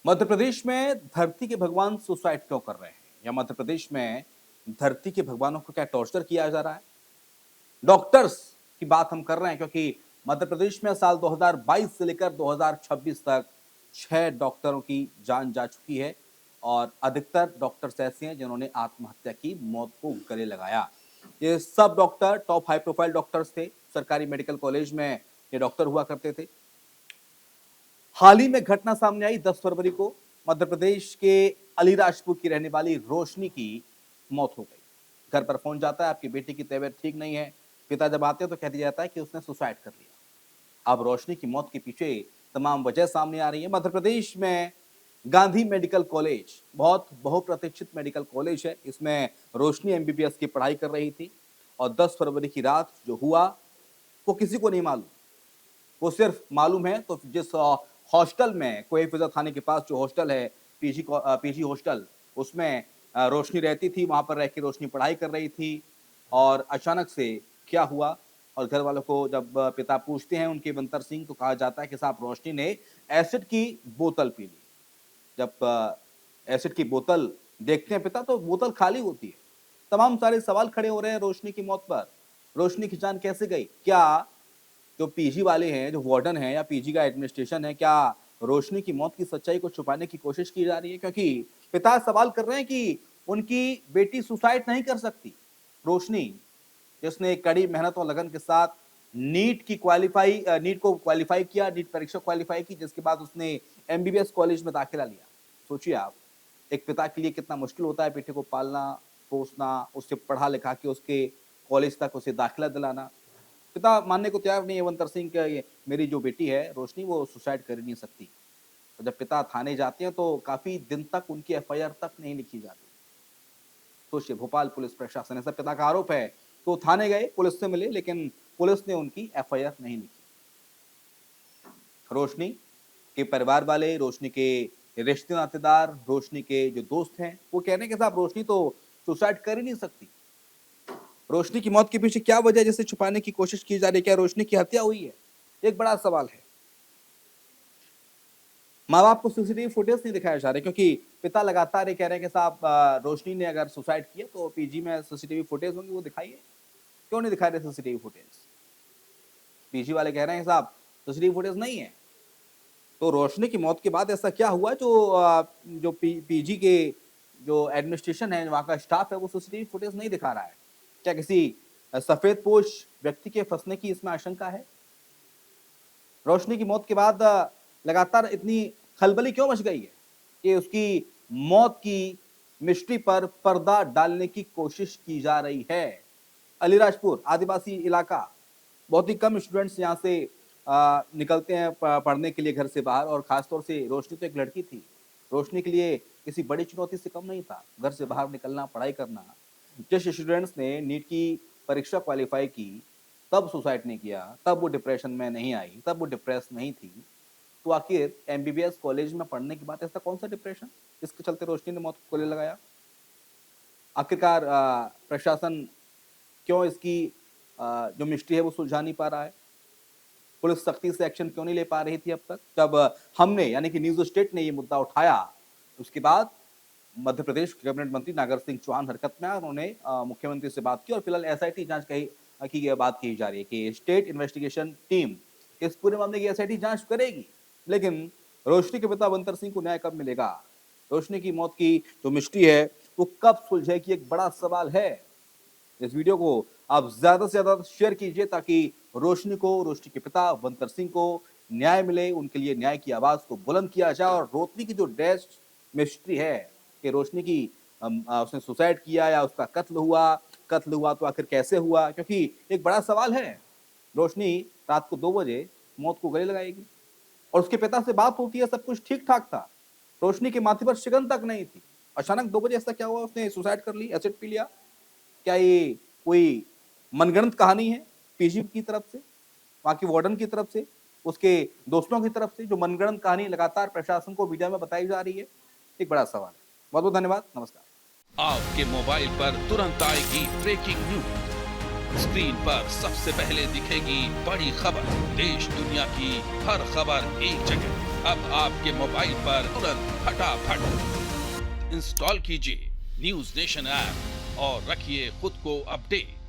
मध्य प्रदेश में धरती के भगवान सुसाइड क्यों कर रहे हैं, या मध्य प्रदेश में धरती के भगवानों को क्या टॉर्चर किया जा रहा है। डॉक्टर्स की बात हम कर रहे हैं क्योंकि मध्य प्रदेश में साल 2022 से लेकर 2026 तक 6 डॉक्टरों की जान जा चुकी है और अधिकतर डॉक्टर्स ऐसे हैं जिन्होंने आत्महत्या की, मौत को गले लगाया। ये सब doctor top high profile doctors थे, सरकारी मेडिकल कॉलेज में ये डॉक्टर हुआ करते थे। हाल ही में घटना सामने आई 10 फरवरी को मध्य प्रदेश के अलीराजपुर की रहने वाली रोशनी की मौत हो गई। घर पर फोन जाता है, आपकी बेटी की तबीयत ठीक नहीं है। पिता जब आते हैं तो कह दिया जाता है कि उसने सुसाइड कर लिया। अब रोशनी की मौत के पीछे तमाम वजह सामने आ रही है। मध्य प्रदेश में गांधी मेडिकल कॉलेज बहुत बहुप्रतीक्षित मेडिकल कॉलेज है। इसमें रोशनी एमबीबीएस की पढ़ाई कर रही थी और 10 फरवरी की रात जो हुआ वो किसी को नहीं मालूम। वो सिर्फ मालूम है तो जिस हॉस्टल में कोई फिजा थाने के पास जो हॉस्टल है पीजी हॉस्टल, उसमें रोशनी रहती थी। वहां पर रह के रोशनी पढ़ाई कर रही थी और अचानक से क्या हुआ, और घर वालों को जब पिता पूछते हैं उनके बंतर सिंह, तो कहा जाता है कि साहब रोशनी ने एसिड की बोतल पी ली। जब एसिड की बोतल देखते हैं पिता तो बोतल खाली होती है। तमाम सारे सवाल खड़े हो रहे हैं रोशनी की मौत पर। रोशनी की जान कैसे गई? क्या जो पीजी वाले हैं, जो वार्डन है या पीजी का एडमिनिस्ट्रेशन है, क्या रोशनी की मौत की सच्चाई को छुपाने की कोशिश की जा रही है? क्योंकि पिता सवाल कर रहे हैं कि उनकी बेटी सुसाइड नहीं कर सकती। रोशनी जिसने कड़ी मेहनत और लगन के साथ नीट को क्वालिफाई किया, नीट परीक्षा क्वालिफाई की, जिसके बाद उसने एमबीबीएस कॉलेज में दाखिला लिया। सोचिए आप, एक पिता के लिए कितना मुश्किल होता है बेटे को पालना पोसना, उससे पढ़ा लिखा के उसके कॉलेज तक उसे दाखिला दिलाना। पिता मानने को तैयार नहीं है अवंतर सिंह कि मेरी जो बेटी है रोशनी वो सुसाइड कर ही नहीं सकती। तो जब पिता थाने जाते हैं तो काफी दिन तक उनकी एफआईआर तक नहीं लिखी जाती। सोचिए, भोपाल पुलिस प्रशासन, ऐसा पिता का आरोप है, तो थाने गए, पुलिस से मिले, लेकिन पुलिस ने उनकी एफआईआर नहीं लिखी। रोशनी के परिवार वाले, रोशनी के रिश्ते नातेदार, रोशनी के जो दोस्त हैं, वो कह रहे हैं कि साहब रोशनी तो सुसाइड कर ही नहीं सकती। रोशनी की मौत के पीछे क्या वजह है जिसे छुपाने की कोशिश की जा रही है? क्या रोशनी की हत्या हुई है? एक बड़ा सवाल है। माँ बाप को सीसीटीवी फुटेज नहीं दिखाया जा रहा है क्योंकि पिता लगातार ये कह रहे हैं कि साहब रोशनी ने अगर सुसाइड किया तो पीजी में सीसीटीवी फुटेज होंगी, वो दिखाइए। क्यों नहीं दिखा रहे सीसीटीवी फुटेज? पीजी वाले कह रहे हैं साहब सीसीटीवी फुटेज नहीं है। तो रोशनी की मौत के बाद ऐसा क्या हुआ जो पीजी के जो एडमिनिस्ट्रेशन है, वहां का स्टाफ है, वो सीसीटीवी फुटेज नहीं दिखा रहा है? क्या किसी सफेदपोश व्यक्ति के फंसने की इसमें आशंका है? रोशनी की मौत के बाद लगातार इतनी खलबली क्यों मच गई है कि उसकी मौत की मिस्ट्री पर पर्दा डालने की कोशिश की जा रही है? अलीराजपुर आदिवासी इलाका, बहुत ही कम स्टूडेंट्स यहाँ से निकलते हैं पढ़ने के लिए घर से बाहर, और खासतौर से रोशनी तो एक लड़की थी। रोशनी के लिए किसी बड़ी चुनौती से कम नहीं था घर से बाहर निकलना, पढ़ाई करना। जिस स्टूडेंट्स ने नीट की परीक्षा क्वालिफाई की तब सुसाइड नहीं किया, तब वो डिप्रेशन में नहीं आई, तब वो डिप्रेस नहीं थी, तो आखिर एमबीबीएस कॉलेज में पढ़ने के बाद ऐसा कौन सा डिप्रेशन जिसके चलते रोशनी ने मौत को गले लगाया? आखिरकार प्रशासन क्यों इसकी जो मिस्ट्री है वो सुलझा नहीं पा रहा है? पुलिस सख्ती से एक्शन क्यों नहीं ले पा रही थी अब तक? जब हमने यानी कि न्यूज स्टेट ने ये मुद्दा उठाया, उसके बाद मध्य प्रदेश के कैबिनेट मंत्री नागर सिंह चौहान हरकत में आए। उन्होंने मुख्यमंत्री से बात की और फिलहाल एसआईटी जांच की बात की जा रही है कि स्टेट इन्वेस्टिगेशन टीम इस पूरे मामले की एसआईटी जांच करेगी। लेकिन रोशनी के पिता बंतर सिंह को न्याय कब मिलेगा? रोशनी की मौत की जो मिस्ट्री है वो कब सुलझेगी, एक बड़ा सवाल है। इस वीडियो को आप ज्यादा से ज्यादा शेयर कीजिए ताकि रोशनी के पिता बंतर सिंह को न्याय मिले, उनके लिए न्याय की आवाज को बुलंद किया जाए। और रोशनी की जो डेथ मिस्ट्री है कि रोशनी की उसने सुसाइड किया या उसका कत्ल हुआ तो आखिर कैसे हुआ, क्योंकि एक बड़ा सवाल है। रोशनी रात को 2 बजे मौत को गले लगाएगी और उसके पिता से बात होती है, सब कुछ ठीक ठाक था, रोशनी के माथे पर शिकन तक नहीं थी। अचानक 2 बजे ऐसा क्या हुआ, उसने सुसाइड कर ली, एसिड पी लिया? क्या ये कोई मनगढ़ंत कहानी है पीजी की तरफ से, वहां की वार्डन की तरफ से, उसके दोस्तों की तरफ से, जो मनगढ़ंत कहानी लगातार प्रशासन को मीडिया में बताई जा रही है? एक बड़ा सवाल है। बहुत बहुत धन्यवाद, नमस्कार। आपके मोबाइल पर तुरंत आएगी ब्रेकिंग न्यूज, स्क्रीन पर सबसे पहले दिखेगी बड़ी खबर, देश दुनिया की हर खबर एक जगह। अब आपके मोबाइल पर तुरंत फटाफट इंस्टॉल कीजिए न्यूज नेशन ऐप और रखिए खुद को अपडेट।